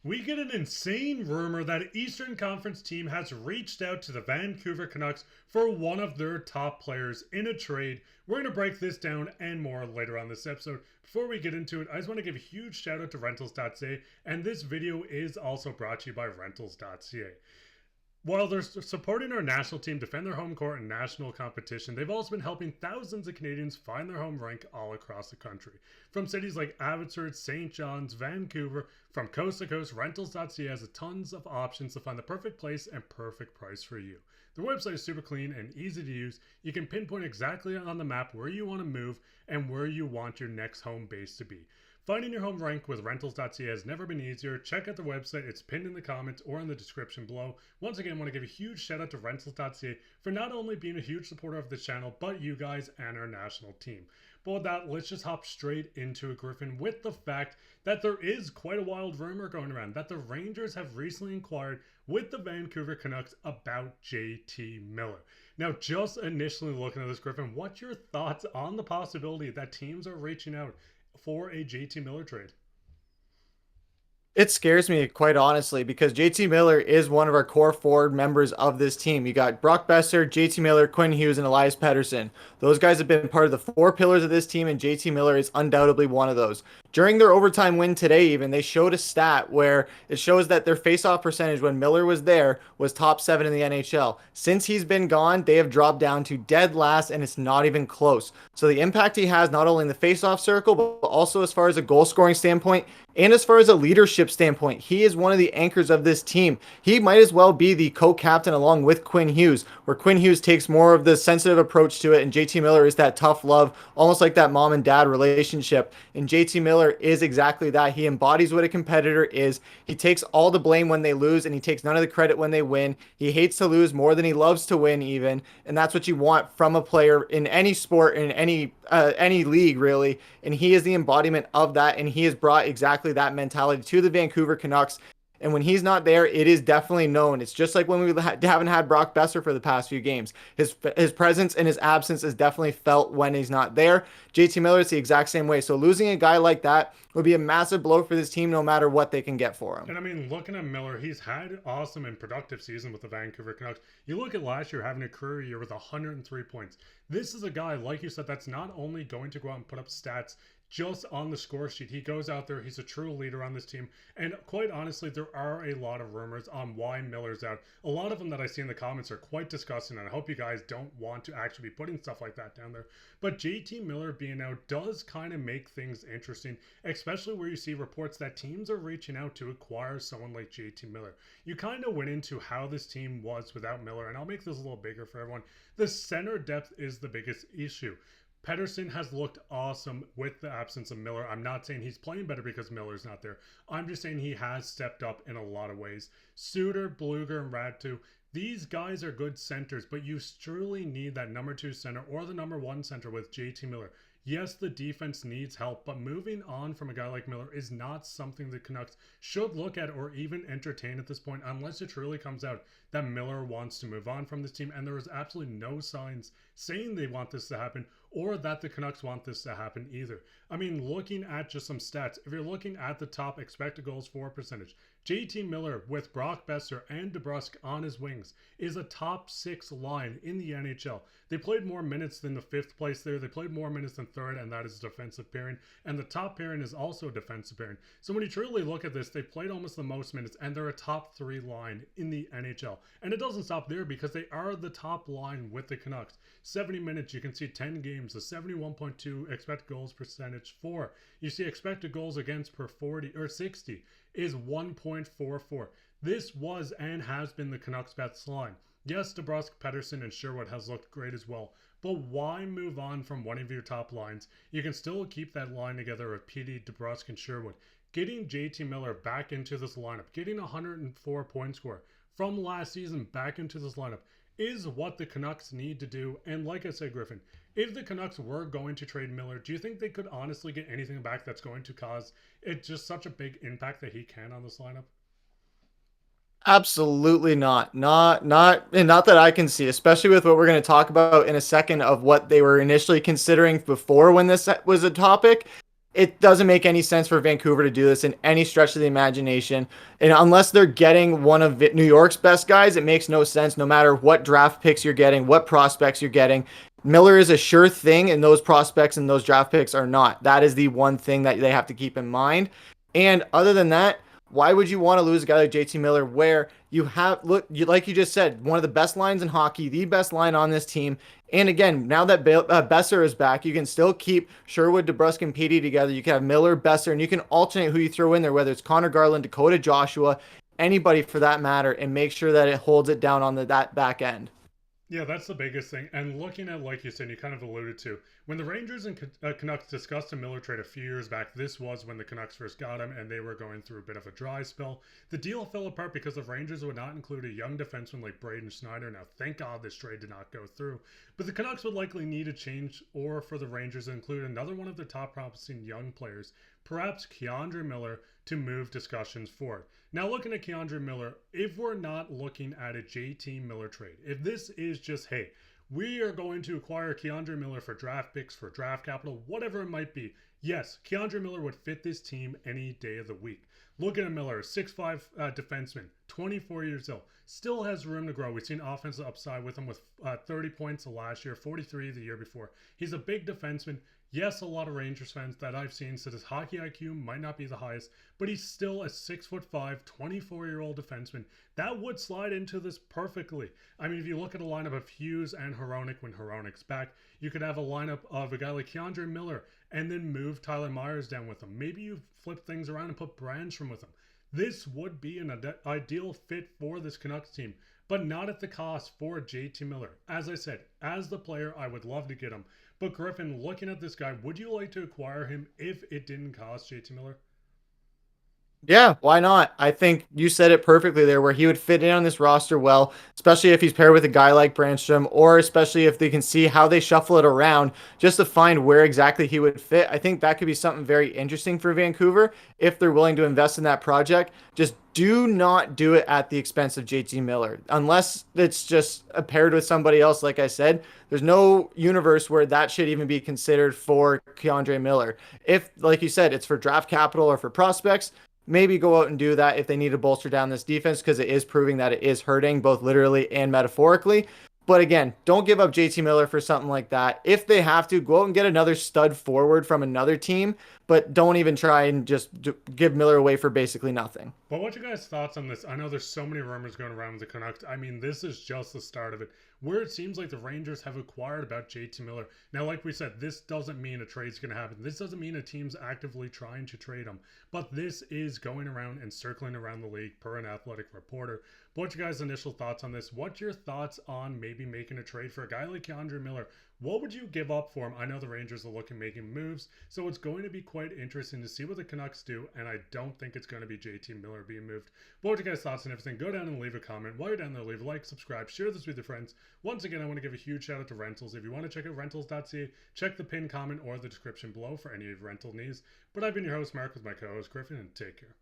We get an insane rumor that an Eastern Conference team has reached out to the Vancouver Canucks for one of their top players in a trade. We're going to break this down and more later on this episode. Before we get into it, I just want to give a huge shout out to Rentals.ca, and this video is also brought to you by Rentals.ca. While they're supporting our national team defend their home court in national competition, they've also been helping thousands of Canadians find their home rink all across the country. From cities like Abbotsford, St. John's, Vancouver, from coast to coast, Rentals.ca has tons of options to find the perfect place and perfect price for you. Their website is super clean and easy to use. You can pinpoint exactly on the map where you want to move and where you want your next home base to be. Finding your home rank with Rentals.ca has never been easier. Check out the website. It's pinned in the comments or in the description below. Once again, I want to give a huge shout out to Rentals.ca for not only being a huge supporter of this channel, but you guys and our national team. But with that, let's just hop straight into it, Griffin, with the fact that there is quite a wild rumor going around that the Rangers have recently inquired with the Vancouver Canucks about JT Miller. Now, just initially looking at this, Griffin, what's your thoughts on the possibility that teams are reaching out for a JT Miller trade? It scares me, quite honestly, because JT Miller is one of our core forward members of this team. You got Brock Boeser, JT Miller, Quinn Hughes, and Elias Pettersson. Those guys have been part of the four pillars of this team, and JT Miller is undoubtedly one of those. During their overtime win today, even, they showed a stat where it shows that their faceoff percentage when Miller was there was top 7 in the NHL. Since he's been gone, they have dropped down to dead last, and it's not even close. So the impact he has not only in the faceoff circle, but also as far as a goal scoring standpoint, and as far as a leadership standpoint, he is one of the anchors of this team. He might as well be the co-captain along with Quinn Hughes, where Quinn Hughes takes more of the sensitive approach to it, and JT Miller is that tough love, almost like that mom and dad relationship. And JT Miller is exactly that. He embodies what a competitor is. He takes all the blame when they lose, and he takes none of the credit when they win. He hates to lose more than he loves to win, even. And that's what you want from a player in any sport, in any league, really. And he is the embodiment of that, and he has brought exactly that mentality to the Vancouver Canucks. And when he's not there, it is definitely known. It's just like when we haven't had Brock Boeser for the past few games. His presence and his absence is definitely felt when he's not there. JT Miller is the exact same way. So losing a guy like that would be a massive blow for this team no matter what they can get for him. And I mean, looking at Miller, he's had awesome and productive season with the Vancouver Canucks. You look at last year having a career year with 103 points. This is a guy, like you said, that's not only going to go out and put up stats just on the score sheet. He goes out there, he's a true leader on this team. And quite honestly, there are a lot of rumors on why Miller's out. A lot of them that I see in the comments are quite disgusting, and I hope you guys don't want to actually be putting stuff like that down there. But JT Miller being out does kind of make things interesting, especially where you see reports that teams are reaching out to acquire someone like JT Miller. You kind of went into how this team was without Miller, and I'll make this a little bigger for everyone. The center depth is the biggest issue. Pettersson has looked awesome with the absence of Miller. I'm not saying he's playing better because Miller's not there. I'm just saying he has stepped up in a lot of ways. Suter, Bluger, and Radtu, these guys are good centers, but you truly need that number 2 center or the number 1 center with JT Miller. Yes, the defense needs help, but moving on from a guy like Miller is not something the Canucks should look at or even entertain at this point unless it truly comes out that Miller wants to move on from this team, and there is absolutely no signs saying they want this to happen or that the Canucks want this to happen either. I mean, looking at just some stats, if you're looking at the top expected goals for percentage, JT Miller with Brock Boeser and DeBrusk on his wings is a top 6 line in the NHL. They played more minutes than the 5th place there. They played more minutes than 3rd, and that is defensive pairing. And the top pairing is also defensive pairing. So when you truly look at this, they've played almost the most minutes, and they're a top 3 line in the NHL. And it doesn't stop there because they are the top line with the Canucks. 70 minutes, you can see 10 games, a 71.2 expected goals percentage for. You see expected goals against per 40 or 60 is 1.44. This was and has been the Canucks' best line. Yes, DeBrusk, Pettersson, and Sherwood has looked great as well, but why move on from one of your top lines? You can still keep that line together of PD, DeBrusk, and Sherwood. Getting JT Miller back into this lineup, getting a 104 point score from last season back into this lineup is what the Canucks need to do. And like I said, Griffin, if the Canucks were going to trade Miller, do you think they could honestly get anything back that's going to cause it just such a big impact that he can on this lineup? Absolutely not. Not that I can see, especially with what we're going to talk about in a second of what they were initially considering before when this was a topic. It doesn't make any sense for Vancouver to do this in any stretch of the imagination. And unless they're getting one of New York's best guys, it makes no sense no matter what draft picks you're getting, what prospects you're getting. Miller is a sure thing, and those prospects and those draft picks are not. That is the one thing that they have to keep in mind. And other than that, why would you want to lose a guy like JT Miller where you have, look, like you just said, one of the best lines in hockey, the best line on this team. And again, now that Boeser is back, you can still keep Sherwood, DeBrusk, and Petey together. You can have Miller, Boeser, and you can alternate who you throw in there, whether it's Connor Garland, Dakota Joshua, anybody for that matter, and make sure that it holds it down on that back end. Yeah, that's the biggest thing. And looking at, like you said, you kind of alluded to, when the Rangers and Canucks discussed a Miller trade a few years back, this was when the Canucks first got him and they were going through a bit of a dry spell. The deal fell apart because the Rangers would not include a young defenseman like Braden Schneider. Now, thank God this trade did not go through. But the Canucks would likely need a change or for the Rangers to include another one of their top promising young players, perhaps K'Andre Miller, to move discussions forward. Now, looking at K'Andre Miller, if we're not looking at a JT Miller trade, if this is just, hey, we are going to acquire K'Andre Miller for draft picks, for draft capital, whatever it might be, yes, K'Andre Miller would fit this team any day of the week. Looking at Miller, 6'5" defenseman, 24 years old, still has room to grow. We've seen offensive upside with him with 30 points last year, 43 the year before. He's a big defenseman. Yes, a lot of Rangers fans that I've seen said his hockey IQ might not be the highest, but he's still a 6'5", 24-year-old defenseman. That would slide into this perfectly. I mean, if you look at a lineup of Hughes and Hronek when Hronek's back, you could have a lineup of a guy like K'Andre Miller and then move Tyler Myers down with him. Maybe you flip things around and put Brandstrom with him. This would be an ideal fit for this Canucks team, but not at the cost for JT Miller. As I said, as the player, I would love to get him. But Griffen, looking at this guy, would you like to acquire him if it didn't cost JT Miller? Yeah, why not? I think you said it perfectly there, where he would fit in on this roster well, especially if he's paired with a guy like Brandstrom, or especially if they can see how they shuffle it around just to find where exactly he would fit. I think that could be something very interesting for Vancouver if they're willing to invest in that project. Just do not do it at the expense of JT Miller. Unless it's just paired with somebody else, like I said, there's no universe where that should even be considered for K'Andre Miller. If, like you said, it's for draft capital or for prospects, maybe go out and do that if they need to bolster down this defense, because it is proving that it is hurting both literally and metaphorically. But again, don't give up JT Miller for something like that. If they have to, go out and get another stud forward from another team, but don't even try and just give Miller away for basically nothing. But what's your guys' thoughts on this? I know there's so many rumors going around with the Canucks. I mean, this is just the start of it, where it seems like the Rangers have acquired about JT Miller. Now, like we said, this doesn't mean a trade's going to happen. This doesn't mean a team's actively trying to trade him. But this is going around and circling around the league per an Athletic reporter. But what's your guys' initial thoughts on this? What's your thoughts on maybe making a trade for a guy like K'Andre Miller? What would you give up for him? I know the Rangers are looking making moves, so it's going to be quite interesting to see what the Canucks do, and I don't think it's going to be JT Miller being moved. But what are your guys' thoughts on everything? Go down and leave a comment. While you're down there, leave a like, subscribe, share this with your friends. Once again, I want to give a huge shout out to Rentals. If you want to check out rentals.ca, check the pinned comment or the description below for any of your rental needs. But I've been your host, Mark, with my co-host, Griffin, and take care.